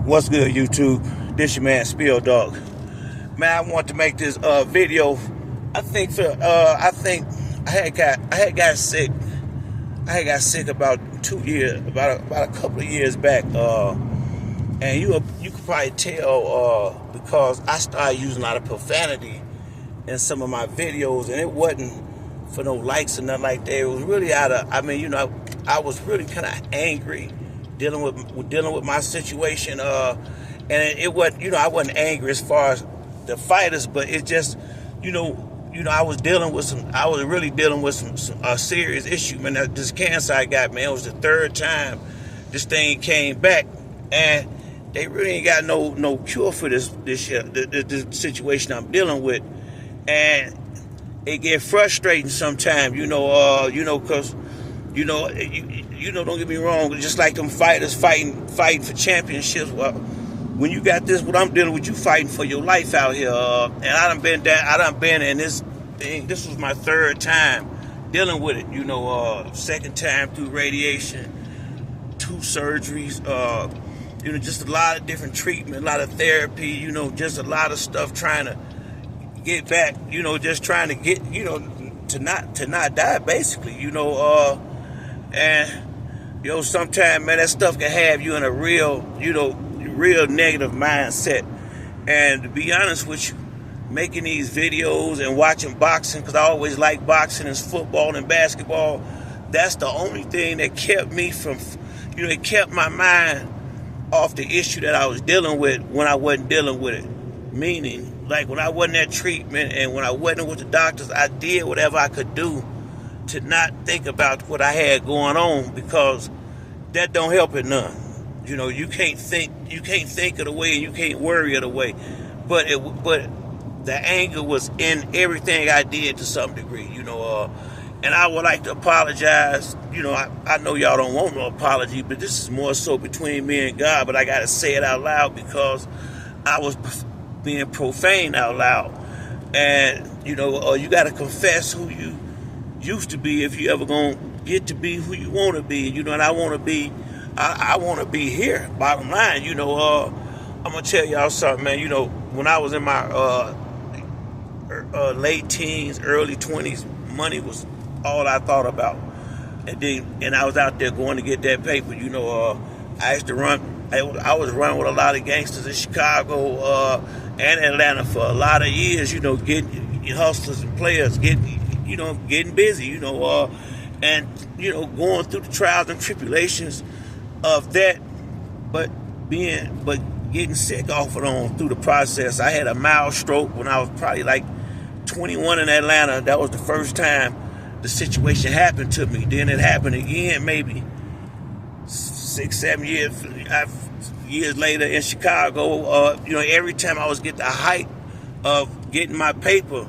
What's good, YouTube? This your man Spill Dog. Man, I want to make this video. I think I had got sick. I had got sick about about a couple of years back. And you could probably tell because I started using a lot of profanity in some of my videos, and it wasn't for no likes or nothing like that. It was really I was really kind of angry dealing with my situation, and it wasn't, I wasn't angry as far as the fighters, but it just, I was really dealing with some serious issue, man. This cancer I got, man, it was the third time this thing came back, and they really ain't got no cure for this situation I'm dealing with, and it get frustrating sometimes, because. Don't get me wrong. Just like them fighters fighting for championships. Well, when you got this, what I'm dealing with, you fighting for your life out here. And I done been in this thing. This was my third time dealing with it. Second time through radiation, 2 surgeries. Just a lot of different treatment, a lot of therapy. Just a lot of stuff trying to get back. Just trying to get to not die, basically. And sometimes, man, that stuff can have you in a real negative mindset. And to be honest with you, making these videos and watching boxing, because I always liked boxing and football and basketball, that's the only thing that kept me from, it kept my mind off the issue that I was dealing with when I wasn't dealing with it. Meaning, like when I wasn't at treatment and when I wasn't with the doctors, I did whatever I could do to not think about what I had going on, because that don't help it none. You can't think of the way, and you can't worry of the way. But the anger was in everything I did to some degree, and I would like to apologize. I know y'all don't want no apology, but this is more so between me and God, but I gotta say it out loud because I was being profane out loud. And you gotta confess who you used to be if you ever gonna get to be who you want to be, and I want to be. I want to be here. Bottom line, I'm gonna tell y'all something, man. When I was in my late teens, early 20s, money was all I thought about, and I was out there going to get that paper. I used to run. I was running with a lot of gangsters in Chicago and Atlanta for a lot of years. Getting hustlers and players, getting busy, and going through the trials and tribulations of that, but getting sick off and on through the process. I had a mild stroke when I was probably like 21 in Atlanta. That was the first time the situation happened to me. Then it happened again, maybe 6-7 years later in Chicago. Every time I was getting the height of getting my paper,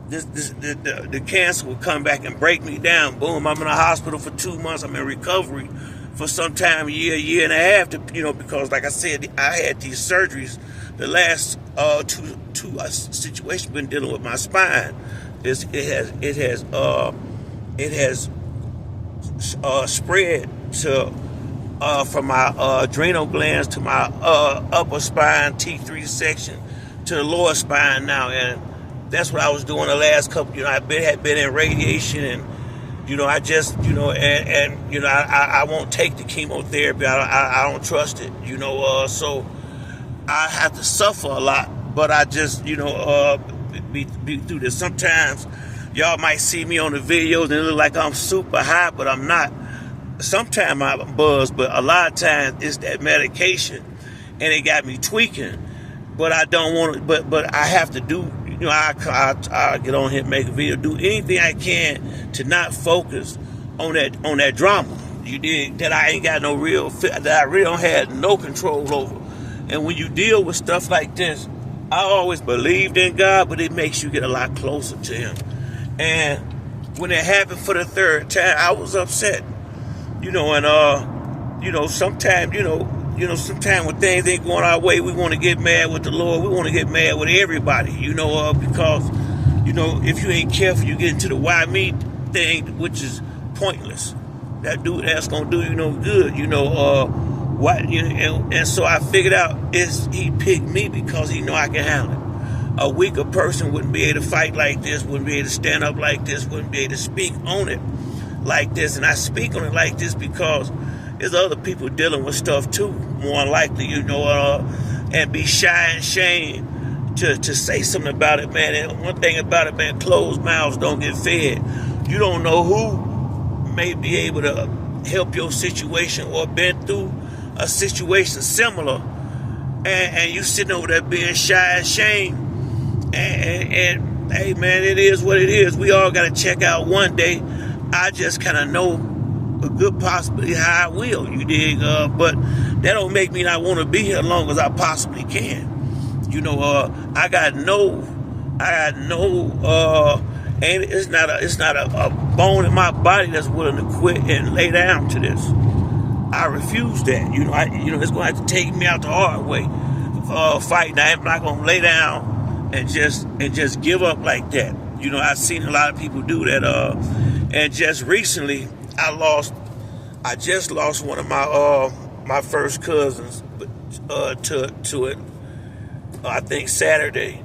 the cancer would come back and break me down. Boom, I'm in a hospital for 2 months. I'm in recovery for some time, a year and a half, because like I said, I had these surgeries. The last two situations been dealing with my spine. It has spread to from my adrenal glands to my upper spine, T3 section, to the lower spine now, and that's what I was doing the last couple. I had been in radiation, and I just, I won't take the chemotherapy. I don't trust it. So I have to suffer a lot. But I just, be through this. Sometimes y'all might see me on the videos and it look like I'm super high, but I'm not. Sometimes I'm buzzed, but a lot of times it's that medication, and it got me tweaking. But I don't want to. But I have to do. I get on here and make a video, do anything I can to not focus on that drama. That I ain't got that I really don't have no control over. And when you deal with stuff like this, I always believed in God, but it makes you get a lot closer to Him. And when it happened for the third time, I was upset. Sometimes when things ain't going our way, we want to get mad with the Lord. We want to get mad with everybody, because, if you ain't careful, you get into the why me thing, which is pointless. That's going to do you no good, What you know, and so I figured out is he picked me because he know I can handle it. A weaker person wouldn't be able to fight like this, wouldn't be able to stand up like this, wouldn't be able to speak on it like this. And I speak on it like this because there's other people dealing with stuff too, more than likely, you know, and be shy and ashamed to say something about it, man. And one thing about it, man, closed mouths don't get fed. You don't know who may be able to help your situation or been through a situation similar, and you sitting over there being shy and ashamed. And hey, man, it is what it is. We all got to check out one day. I just kind of know a good possibility how I will, you dig? But that don't make me not want to be here as long as I possibly can. You know, I got no, and it's not a bone in my body that's willing to quit and lay down to this. I refuse that. You know, it's going to have to take me out the hard way. Fighting, I'm not going to lay down and just give up like that. You know, I've seen a lot of people do that. And just recently, I just lost one of my first cousins to it. I think Saturday,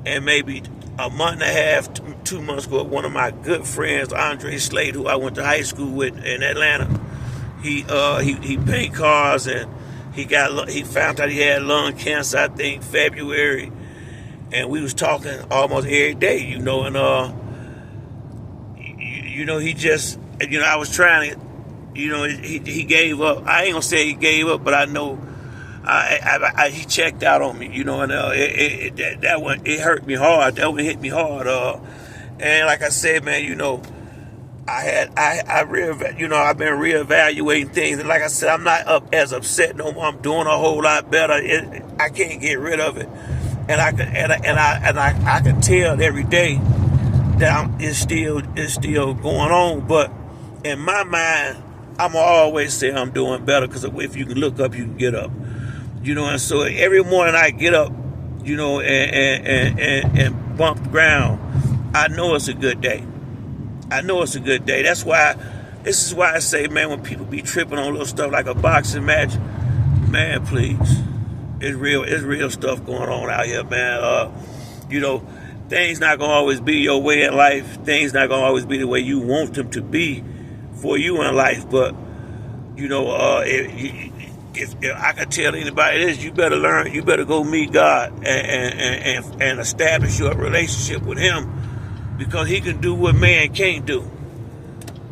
and maybe a month and a half, 2 months ago, one of my good friends, Andre Slade, who I went to high school with in Atlanta. He paint cars, and he found out he had lung cancer, I think February, and we was talking almost every day, you know, and you know, he just, you know, I was trying to, you know, he gave up. I ain't gonna say he gave up, but I know he checked out on me, you know, and that one, it hurt me hard. That one hit me hard. And like I said, man, you know, I've been reevaluating things, and like I said, I'm not as upset no more. I'm doing a whole lot better. I can't get rid of it, and I can tell every day that it's still going on. But in my mind, I'm always say I'm doing better, because if you can look up, you can get up. You know, and so every morning I get up, you know, and bump the ground, I know it's a good day. I know it's a good day. This is why I say, man, when people be tripping on little stuff like a boxing match, man, please. It's real stuff going on out here, man. You know, things not gonna always be your way in life. Things not gonna always be the way you want them to be for you in life. But, you know, if I could tell anybody this, you better learn, you better go meet God and establish your relationship with Him, because He can do what man can't do.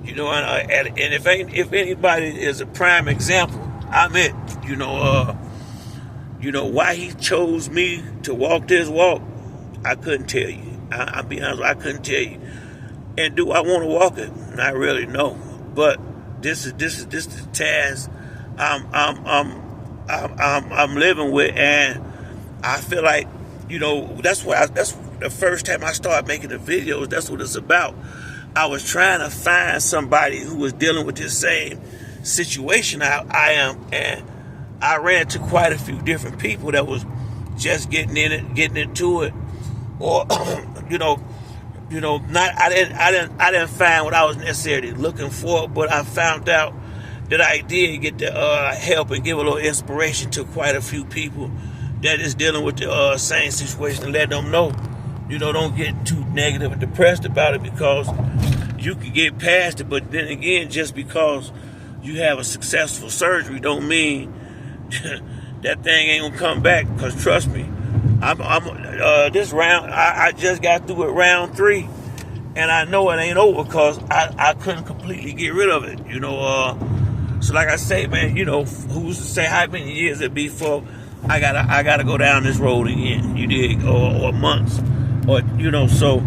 You know, and if anybody is a prime example, I'm it. You know why He chose me to walk this walk, I couldn't tell you. I'll be honest, I couldn't tell you. And do I want to walk it? Not really, no. But this is the task I'm living with, and I feel like, you know, that's the first time I started making the videos. That's what it's about. I was trying to find somebody who was dealing with this same situation I am, and I ran into quite a few different people that was just getting into it, or I didn't find what I was necessarily looking for, but I found out that I did get to help and give a little inspiration to quite a few people that is dealing with the same situation, and let them know, you know, don't get too negative and depressed about it, because you can get past it. But then again, just because you have a successful surgery don't mean that thing ain't gonna come back. Because trust me, this round, I just got through with round 3, and I know it ain't over, because I couldn't completely get rid of it, you know. So like I say, man, you know, who's to say how many years it be for I gotta go down this road again, you dig, or months, or, you know. So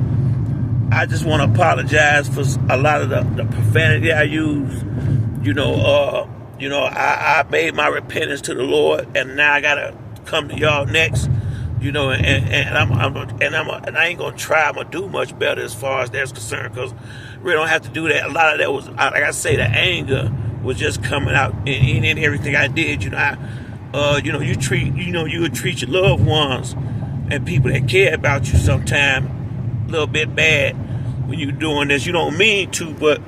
I just want to apologize for a lot of the profanity I use. You know, I made my repentance to the Lord, and now I gotta come to y'all next. You know, and I ain't gonna try. I'm gonna do much better as far as that's concerned, because we don't have to do that. A lot of that was, like I say, the anger was just coming out in everything I did. You know, you would treat your loved ones and people that care about you sometime a little bit bad when you're doing this. You don't mean to, but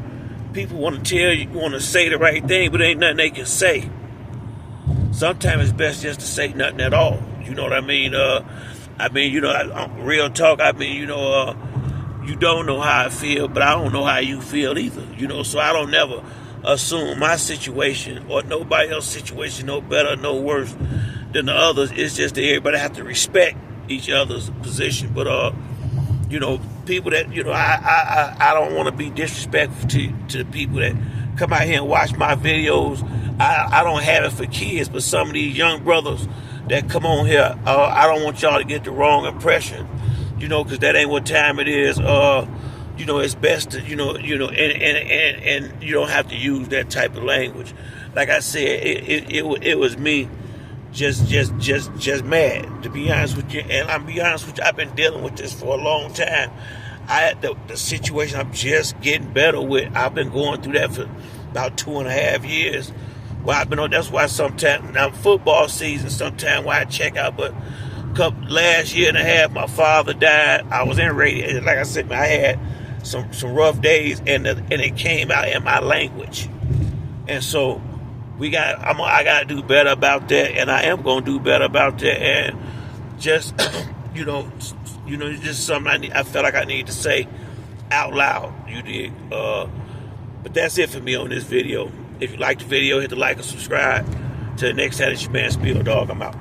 people want to tell you, want to say the right thing, but ain't nothing they can say. sometimes it's best just to say nothing at all. You know what I mean? Real talk. You don't know how I feel, but I don't know how you feel either. So I don't never assume my situation or nobody else's situation no better, no worse than the others. It's just that everybody have to respect each other's position. But people that I don't want to be disrespectful to the people that come out here and watch my videos. I don't have it for kids, but some of these young brothers that come on here, I don't want y'all to get the wrong impression, because that ain't what time it is. It's best to, and you don't have to use that type of language. Like I said, it was me just mad, to be honest with you. And I'm be honest with you, I've been dealing with this for a long time. The situation I'm just getting better with. I've been going through that for about 2.5 years. Well, I've been on. That's why sometimes now football season. Sometimes why I check out. But last year and a half, my father died. I was in radio. Like I said, I had some rough days, and it came out in my language. And so I got to do better about that, and I am going to do better about that. And just it's just something I felt like I need to say out loud. You dig? But that's it for me on this video. If you like the video, hit the like and subscribe. Till the next time, it's your man Spiel Dog. I'm out.